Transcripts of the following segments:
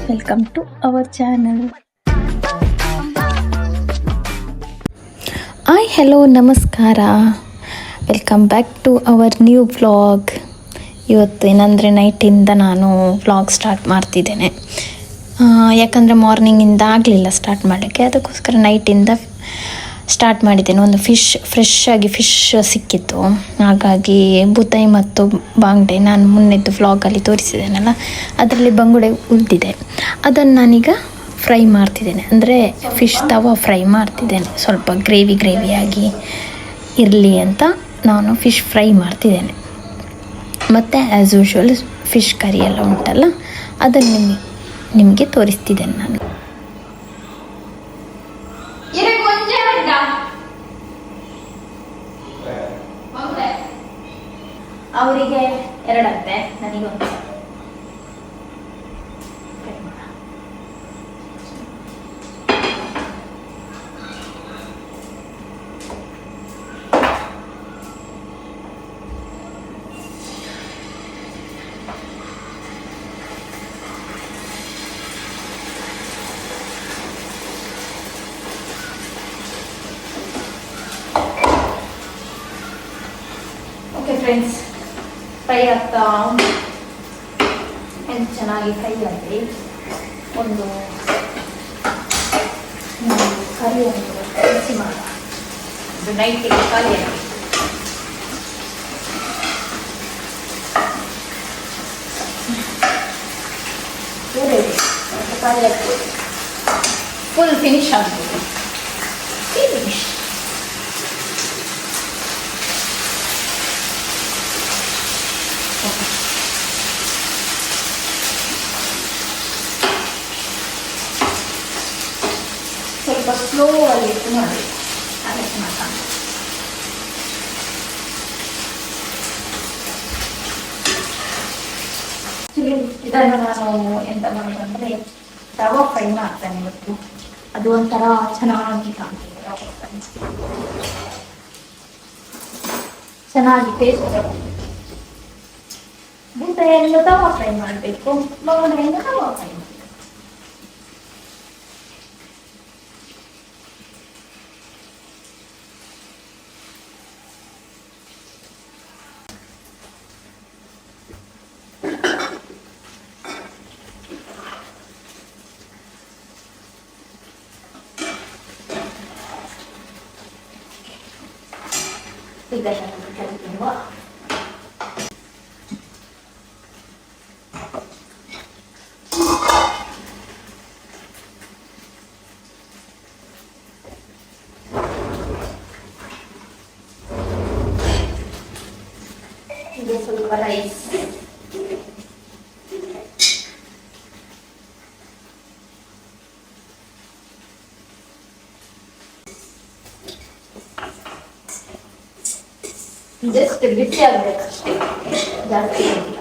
Welcome to our channel. Hi hello ನಮಸ್ಕಾರ, welcome back to our new vlog. ಇವತ್ತು ಏನಂದರೆ ನೈಟಿಂದ ನಾನು ವ್ಲಾಗ್ ಸ್ಟಾರ್ಟ್ ಮಾಡ್ತಿದ್ದೇನೆ. ಯಾಕಂದರೆ ಮಾರ್ನಿಂಗಿಂದ ಆಗಲಿಲ್ಲ ಸ್ಟಾರ್ಟ್ ಮಾಡೋಕ್ಕೆ, ಅದಕ್ಕೋಸ್ಕರ ನೈಟಿಂದ ಸ್ಟಾರ್ಟ್ ಮಾಡಿದ್ದೇನೆ. ಒಂದು ಫ್ರೆಶ್ ಆಗಿ ಫಿಶ್ ಸಿಕ್ಕಿತ್ತು, ಹಾಗಾಗಿ ಬುತೈ ಮತ್ತು ಬಾಂಗ್ಡೆ ನಾನು ಮುನ್ನೆದ್ದು ವ್ಲಾಗಲ್ಲಿ ತೋರಿಸಿದ್ದೇನಲ್ಲ, ಅದರಲ್ಲಿ ಬಂಗುಡೆ ಉಳಿದಿದೆ. ಅದನ್ನು ನಾನೀಗ ಫ್ರೈ ಮಾಡ್ತಿದ್ದೇನೆ, ಅಂದರೆ ಫಿಶ್ ತವಾ ಫ್ರೈ ಮಾಡ್ತಿದ್ದೇನೆ. ಸ್ವಲ್ಪ ಗ್ರೇವಿಯಾಗಿ ಇರಲಿ ಅಂತ ನಾನು ಫಿಶ್ ಫ್ರೈ ಮಾಡ್ತಿದ್ದೇನೆ. ಮತ್ತು ಆ್ಯಸ್ ಯೂಶ್ವಲ್ ಫಿಶ್ ಕರಿ ಎಲ್ಲ ಉಂಟಲ್ಲ, ಅದನ್ನು ನಿಮಗೆ ತೋರಿಸ್ತಿದ್ದೇನೆ ನಾನು. ಅವರಿಗೆ 2 ಅತ್ತೆ, ನನಗೊಂದು. ಓಕೆ ಫ್ರೆಂಡ್ಸ್, ಫ್ರೈ ಆಗ್ತಾ ಎಷ್ಟು ಚೆನ್ನಾಗಿ ಫ್ರೈ ಆಗಿ ಒಂದು ಕರಿಯನ್ನು ಬಿಸಿ ಮಾಡೋಣ. ಇದು ನೈಟಿಗೆ ಕರಿಯನ್ನು ಕರಿಯಕ್ಕೆ ಫುಲ್ ಫಿನಿಶ್ ಆಗ್ಬೋದು. ಫಿನಿಶ್ ಸ್ವಲ್ಪ ಸ್ಲೋ ಅಲ್ಲಿ ಇಟ್ಟು ಮಾಡಿ, ಅದಕ್ಕೆ ಮಾತಾಡ. ಇದನ್ನು ನಾನು ಎಂತ ಮಾಡೋದಂದರೆ ರವಾ ಫ್ರೈ ಮಾಡ್ತೇನೆ ಇವತ್ತು. ಅದು ಒಂಥರ ಚೆನ್ನಾಗಿ ಕಾಣ್ತದೆ, ರವಾ ಫ್ರೈ ಚೆನ್ನಾಗಿ ಟೇಸ್ಟ್ ಬರುತ್ತೆ. ಬೂತೆಯನ್ನು ತವಾ ಫ್ರೈ ಮಾಡಬೇಕು, ಬಂಗುಡೆಯನ್ನು ತವಾ ಫ್ರೈ ಮಾಡಬೇಕು. ಇದನ್ನು ಕಲಿಯುವ ಇದು ಸ್ವಲ್ಪ ರೈಸ್. ಜಸ್ಟ್ ಬಿಸಿ ಆಗಬೇಕಷ್ಟೇ, ಜಾಸ್ತಿ ಇಲ್ಲ,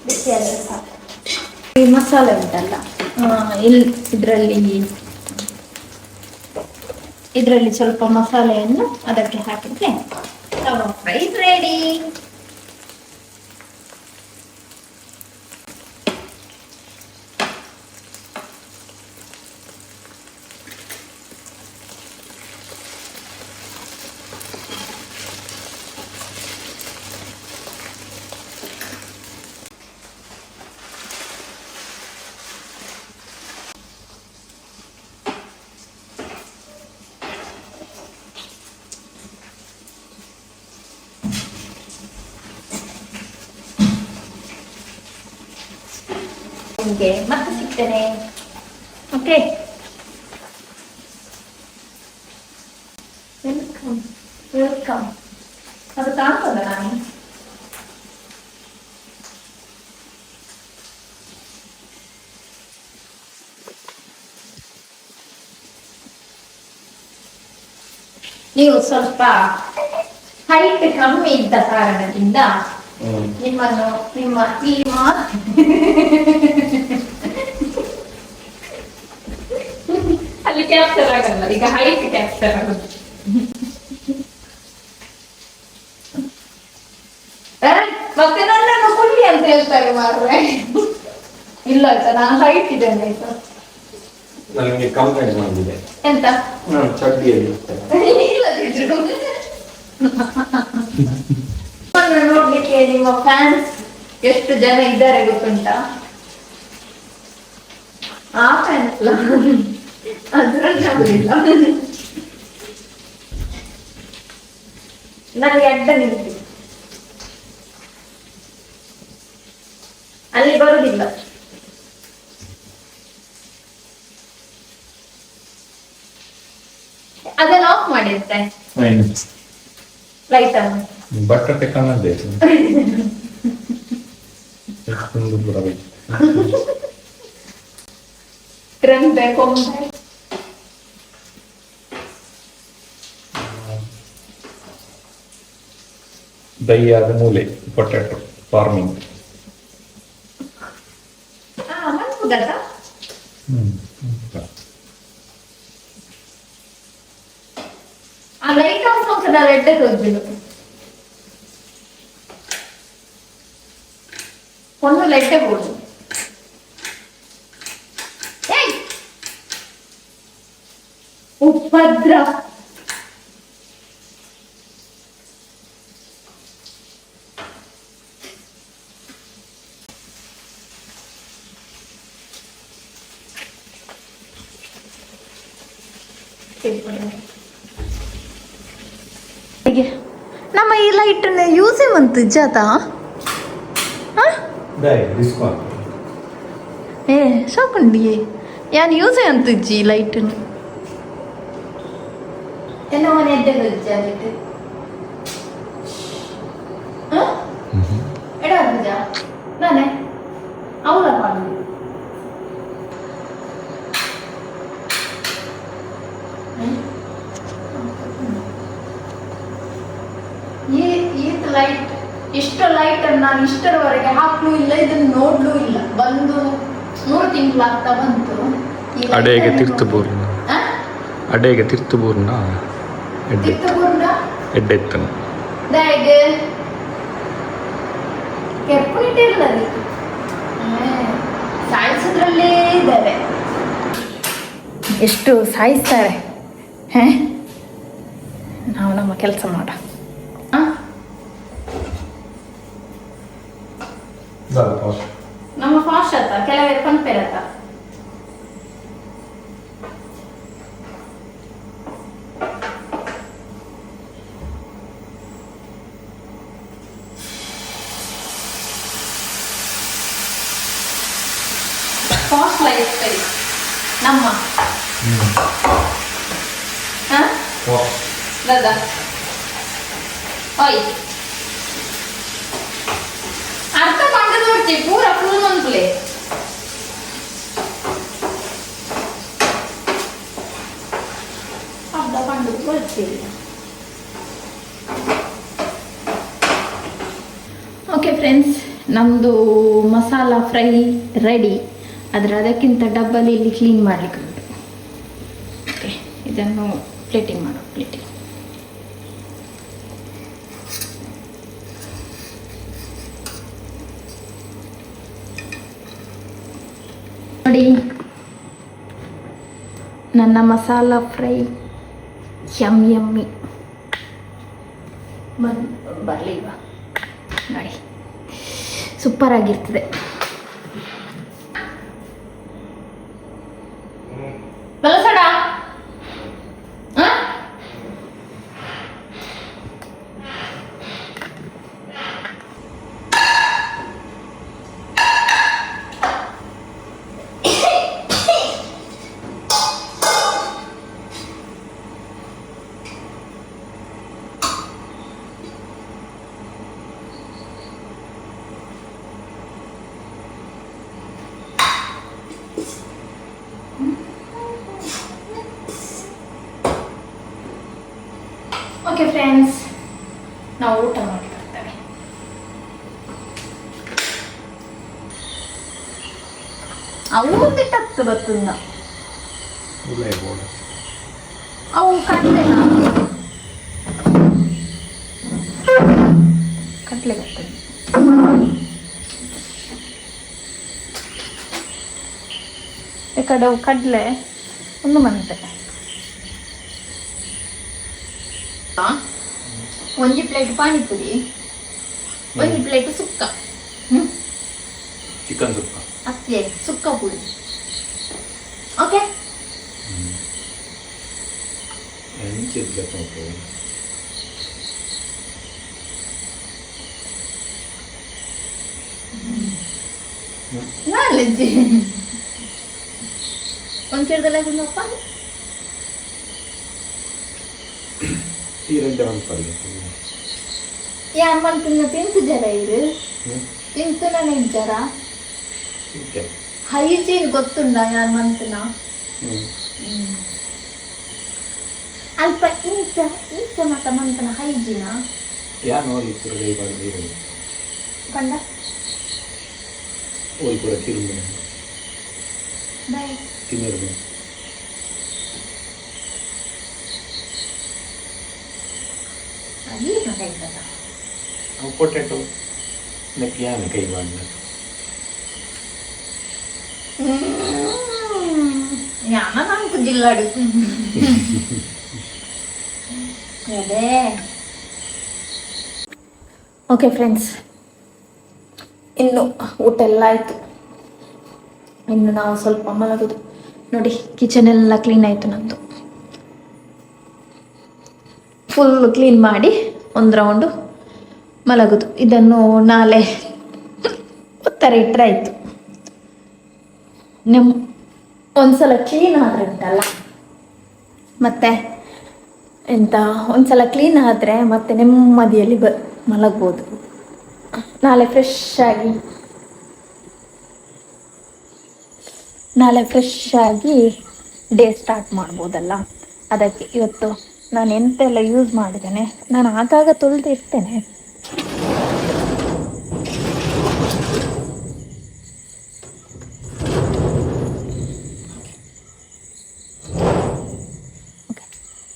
ಬಿಸಿ ಆದರೆ ಸಾಕು. ಈ ಮಸಾಲೆ ಉಂಟಲ್ಲ, ಇದರಲ್ಲಿ ಸ್ವಲ್ಪ ಮಸಾಲೆಯನ್ನು ಅದಕ್ಕೆ ಹಾಕಿದ್ರೆ ತವಾ ಫ್ರೈ ರೆಡಿ. ನಿಮಗೆ ಮತ್ತೆ ಸಿಗ್ತೇನೆ. Okay, welcome. ಅದು ಕಾಣ್ತದ ನಾನು ನೀವು ಸ್ವಲ್ಪ ಹೈಟ್ ಕಮ್ಮಿ ಇದ್ದ ಕಾರಣದಿಂದ ನಿಮ್ಮನ್ನು ನಿಮ್ಮ ಈ ಅಲ್ಲಿ ಅಲ್ಲಿ ಕ್ಯಾಪ್ಚರ್ ಆಗಲ್ಲ, ಈಗ ಹೈಟ್ ಕ್ಯಾಪ್ಚರ್ ಆಗುತ್ತೆ. ಮತ್ತೆ ನನ್ನನ್ನು ಕುಳ್ಳಿ ಅಂತ ಹೇಳ್ತಾರೆ ಮಾರ್ರೆ. ಇಲ್ಲ ಆಯ್ತಾ, ನಾನು ಹೈಟ್ ಇದ್ದೇನೆ ಆಯ್ತಾ. ನನಗೆ ಕಂಪ್ಲೇಂಟ್ ಮಾಡಿದೆ. ಎಂತ? ನಾನು ಚಡ್ಡಿಯಲ್ಲಿ ಇಲ್ಲದಿದ್ರು ನೋಡ್ಲಿಕ್ಕೆ ನಿಮ್ಮ ಫ್ಯಾನ್ಸ್ ಎಷ್ಟು ಜನ ಇದ್ದಾರೆ ಗೊತ್ತುಂಟಾ? ಆ ಫ್ಯಾನ್ಸ್ ಅದ್ರಲ್ಲ ನನಗೆ ಅಡ್ಡ ನಿಂತು ಅಲ್ಲಿ ಬರುದಿಲ್ಲ. ಅದನ್ನ ಆಫ್ ಮಾಡಿರುತ್ತೆ ಲೈಟ್ ಅನ್ನು. ಬಟ್ಟೆ ಕಾಣದೆ ರೆಂಬೆ ಕೊಂಬೆ ದಯ್ಯಾದ ಮೂಲೆ ಪೊಟ್ಯಾಟೊ ಫಾರ್ಮಿಂಗ್. ಮನ್ಪುಗದ ಆ ಲೈಟ್ ಆಫ್ ಮಾಡ್ತಾರೆ ಎಡ್ಡೆ ತೋರ್ಬಿಡು ಒಂದು ಲೈಟೇ ಬೋಡು. ಉಪದ್ರ ನಮ್ಮ ಈ ಲೈಟ್ ಯೂಸೇ ಬಂತು ಜಾತಾ ಏ ಸಾಕಂಡಿ ಯಾನ್ ಯೂಸೇ ಅಂತಿಜ್ಜಿ ಲೈಟನ್ನು ಎನ್ನ ಮನೆ ಎಡ್ಡೆ ಲೈಟ್ ಎಡ ಪೂಜ ನಾನೇ ಅವಳ ಪಾಡು ಲೈಟ್ ಇಷ್ಟು ಲೈಟ್ ಅನ್ನು ನಾನು ಇಷ್ಟರವರೆಗೆ ಹಾಕ್ಲೂ ಇಲ್ಲ, ಇದನ್ನು ನೋಡ್ಲೂ ಇಲ್ಲ. ಬಂದು 3 ತಿಂಗಳಾಗ್ತಾ ಬಂತು. ಅಡೆಗೆ ತೀರ್ಥಪೂರ್ಣ ಅಡೆಗೆ ತೀರ್ಥಪೂರ್ಣ ಎಡ್ಡೆತ್ತನು ಕೆರ್ಪುನಿಟ್ಟಿಲ್ಲದೆ ಸಾಯಿಸೋದ್ರಲ್ಲೇ ಇದ್ದಾರೆ. ಎಷ್ಟು ಸಾಯಿಸ್ತಾರೆ. ನಾವು ನಮ್ಮ ಕೆಲಸ ಮಾಡ ನಮ್ಮ ಫಾಸ್ಟ್ ಆತ ಕೆಲವೇ ಕಂಪೇರ್ ಆತ. ಫಾಸ್ಟ್ ಲೈಫ್ ಸ್ಟೈಲ್ ನಮ್ಮ दादा ओय अर्थ पंडदोडची पूरा फुल मंतले अर्ध पंडदोडची ಓಕೆ ಫ್ರೆಂಡ್ಸ್, ನಮ್ಮದು ಮಸಾಲ ಫ್ರೈ ರೆಡಿ. ಆದರೆ ಅದಕ್ಕಿಂತ ಡಬ್ಬಲ್ಲಿ ಇಲ್ಲಿ ಕ್ಲೀನ್ ಮಾಡಲಿಕ್ಕೆ ಉಂಟು. ಓಕೆ, ಇದನ್ನು ಪ್ಲೇಟಿಂಗ್ ಮಾಡೋ ಪ್ಲೇಟಿಂಗ್. ನೋಡಿ, ನನ್ನ ಮಸಾಲ ಫ್ರೈ ಯಮ್ಮಿ ಬರಲಿಲ್ವಾ ನೋಡಿ, ಸೂಪರ್ ಆಗಿರ್ತದೆ. ಬಲಸಡ ಓಕೆ ಫ್ರೆಂಡ್ಸ್, ನಾವು ಊಟ ಮಾಡಿ ಬರ್ತೇವೆ. ಅವು ಬಿಟ್ಟಾಗ್ತದೆ ಬರ್ತದ ಮುಲೆ ಬೋಡ ಅವು ಕಡಲೆ ಕಡಲೆ ಬರ್ತದೆ. ಈ ಕಡೆ ಅವು ಕಡಲೆ ಒಂದು ಮಂತೆ ಒಂಜಿ ಪ್ಲೇಟ್ ಪಾನಿಪುರಿ, ಒಂಜಿ ಪ್ಲೇಟ್ ಸುಕ್ಕ, ಚಿಕನ್ ಸುಕ್ಕ, ಅತ್ತೆ ಸುಕ್ಕ ಪುರಿ. ಓಕೆ ನಾಲೆಜ್ಜಿ ಒಂಚೂರ್ದೆಲ್ಲ ತಿನ್ನಪ್ಪ. ಯಾರು ಮಲ್ತಿನ ತಿಂತು ಜರ ಇದು ತಿಂತು ನನಗೆ ಜರ ಹೈಜೀನ್ ಗೊತ್ತುಂಡ ಯಾರು ಮಂತನ ಅಲ್ಪ ಇಂಚ ಇಂಚ ಮತ್ತ ಮಂತನ ಹೈಜೀನ ಕಂಡ ಬಾಯ್ ಪೊಟ್ಯಾಟೊ ಯಾನ ಕೈ ಬಾಂಡ ഞാന നമുക്ക് ജില്ലാട് ಅದೇ. ಓಕೆ ಫ್ರೆಂಡ್ಸ್, ಇನ್ನು ಊಟ ಎಲ್ಲ ಆಯಿತು. ಇನ್ನು ನಾವು ಸ್ವಲ್ಪ ಮಲಗೋದು. ನೋಡಿ ಕಿಚನ್ ಎಲ್ಲ ಕ್ಲೀನ್ ಆಯಿತು ನಮ್ಮದು. ಫುಲ್ ಕ್ಲೀನ್ ಮಾಡಿ ಒಂದು ರೌಂಡು ಮಲಗೋದು. ಇದನ್ನು ನಾಳೆ ಒತ್ತರ ಇಟ್ಟರೆ ಆಯಿತು. ಒಂದ್ಸಲ ಕ್ಲೀನ್ ಆದರೆ ಉಂಟಲ್ಲ ಮತ್ತೆ ಎಂತ ಒಂದ್ಸಲ ಕ್ಲೀನ್ ಆದರೆ ಮತ್ತೆ ನೆಮ್ಮದಿಯಲ್ಲಿ ಮಲಗ್ಬೋದು. ನಾಳೆ ಫ್ರೆಶ್ ಆಗಿ ಡೇ ಸ್ಟಾರ್ಟ್ ಮಾಡ್ಬೋದಲ್ಲ. ಅದಕ್ಕೆ ಇವತ್ತು ನಾನು ಎಂತೆಲ್ಲ ಯೂಸ್ ಮಾಡಿದ್ದೇನೆ ನಾನು ಆಗಾಗ ತೊಳೆದಿರ್ತೇನೆ.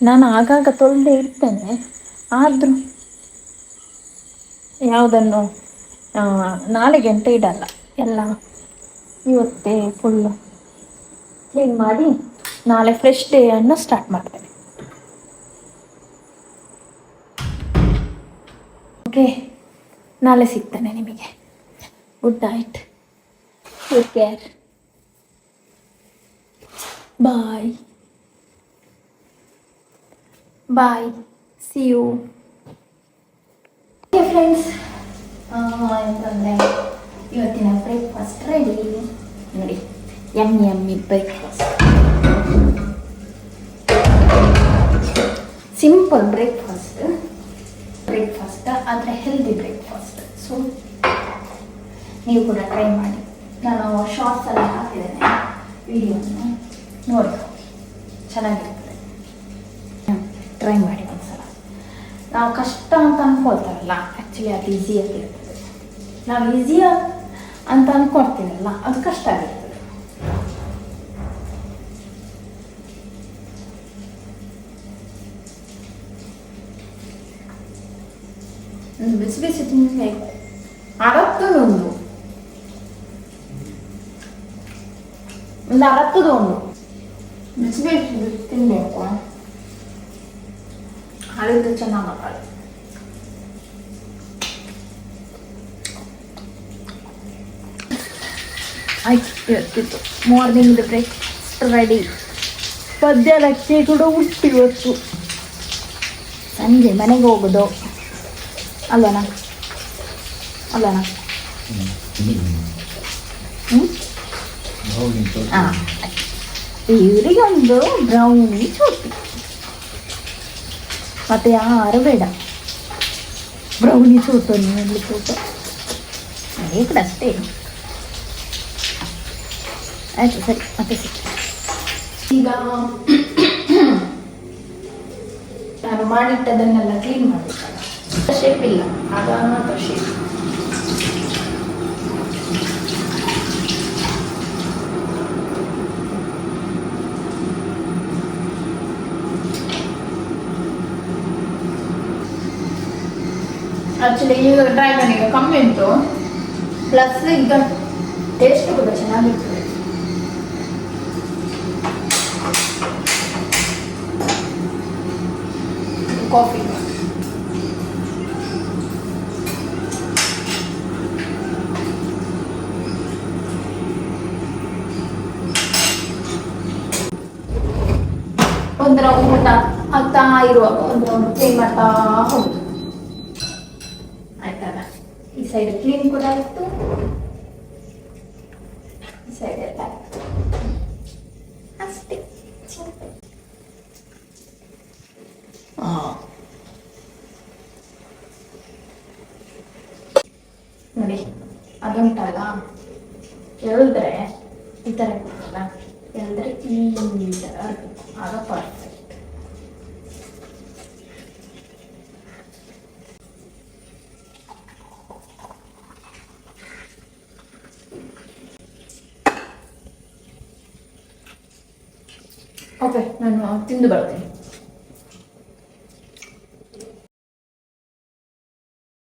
ನಾನು ಆಗಾಗ ತೊಳೆದೇ ಇರ್ತೇನೆ, ಆದರೂ ಯಾವುದನ್ನು ನಾಳೆಗೆ ಅಂತ ಇಡಲ್ಲ. ಎಲ್ಲ ಇವತ್ತೇ ಫುಲ್ಲು ಕ್ಲೀನ್ ಮಾಡಿ ನಾಳೆ ಫ್ರೆಶ್ ಡೇಯನ್ನು ಸ್ಟಾರ್ಟ್ ಮಾಡ್ತೇನೆ. ಓಕೆ, ನಾಳೆ ಸಿಗ್ತೇನೆ ನಿಮಗೆ. Good night, take care, bye bye, see you. Okay friends, ಎಂತಂದರೆ ಇವತ್ತಿನ ಬ್ರೇಕ್ಫಾಸ್ಟ್ ರೆಡಿ. ನೋಡಿ, ಯಮ್ಮಿ ಬ್ರೇಕ್ಫಾಸ್ಟ್, ಸಿಂಪಲ್ ಬ್ರೇಕ್ಫಾಸ್ಟ್ ಆದರೆ ಹೆಲ್ದಿ ಬ್ರೇಕ್ಫಾಸ್ಟ್. ಸೊ ನೀವು ಕೂಡ ಟ್ರೈ ಮಾಡಿ. ನಾನು ಶಾರ್ಟ್ಸ್ ಎಲ್ಲ ಹಾಕಿದ್ದೇನೆ, ವಿಡಿಯೋನ ನೋಡಿ, ಚೆನ್ನಾಗಿರ್ತದೆ. ಟ್ರೈ ಮಾಡಿ ಒಂದ್ಸಲ. ನಾವು ಕಷ್ಟ ಅಂತ ಅಂದ್ಕೊಳ್ತಾರಲ್ಲ, ಆ್ಯಕ್ಚುಲಿ ಅದು ಈಸಿಯಾಗಿರ್ತದೆ. ನಾವು ಈಸಿಯ ಅಂತ ಅಂದ್ಕೊಳ್ತೀವಲ್ಲ, ಅದು ಕಷ್ಟ ಆಗಿರ್ತದೆ. ಬಿಸಿ ಬಿಸಿ ತಿನ್ನಬೇಕು. ಅರತ್ತದು ಒಂದು ಅರತ್ತದು ಒಂದು ಬಿಸಿ ಬಿಸಿ ತಿನ್ನಬೇಕು. ಹರಿದು ಚೆನ್ನಾಗಿ ಆಯ್ತು. ಇವತ್ತಿತ್ತು ಮಾರ್ನಿಂಗ್ ಬ್ರೇಕ್ಫಾಸ್ಟ್ ರೆಡಿ. ಮಧ್ಯಾಹ್ನಕ್ಕೆ ಕೂಡ ಉಂಟು ಇವತ್ತು. ಸಂಜೆ ಮನೆಗೆ ಹೋಗೋದು ಅಲ್ಲೋಣ. ಇವರಿಗೆ ಒಂದು ಬ್ರೌನಿ ಚೋಟಿ, ಮತ್ತೆ ಯಾರು ಬೇಡ. ಬ್ರೌನಿ ಚೋಟು ನೀಲಿ ಚೋಟು ಅದೇ ಕೂಡ ಅಷ್ಟೇ. ಆಯ್ತು, ಸರಿ, ಮತ್ತೆ ಸಿಗ್ತದೆ. ಈಗ ನಾನು ಮಾಡಿಟ್ಟದನ್ನೆಲ್ಲ ಕ್ಲೀನ್ ಮಾಡಬೇಕಲ್ಲ, ಶೇಪ್ ಇಲ್ಲ, ಆಗ ಮಾತ್ರ ಶೇಪ್. ಆ್ಯಕ್ಚುಲಿ ಈಗ ಡ್ರ್ಯಾಗನ್ ಈಗ ಕಮ್ಮಿ ಉಂಟು, ಪ್ಲಸ್ ಈಗ ಟೇಸ್ಟ್ ಕೂಡ ಚೆನ್ನಾಗಿರ್ತದೆ. ಕಾಫಿ ಒಂಥರ ಊಟ ಆಗ್ತಾ ಇರುವಾಗ ಒಂದು ಕ್ಲೀನ್ ಮಾಡ್ತಾ ಹೋಗುದು. ಆಯ್ತಲ್ಲ, ಈ ಸೈಡ್ ಕ್ಲೀನ್ ಕೂಡ ಆಯ್ತು, ಈ ಸೈಡ್ ಎಲ್ಲ ಆಯ್ತು. ಅಷ್ಟೇ. ನೋಡಿ ಅದುಂಟಲ್ಲ, ಎಳಿದ್ರೆ ಈ ಥರ ಇರ್ತದಲ್ಲ, ಎಳಿದ್ರೆ ಈ ಥರ ಆಗ ಪರ್ಫೆಕ್ಟ್. ಓಕೆ, ನಾನು ತಿಂದು ಬರ್ತೀನಿ.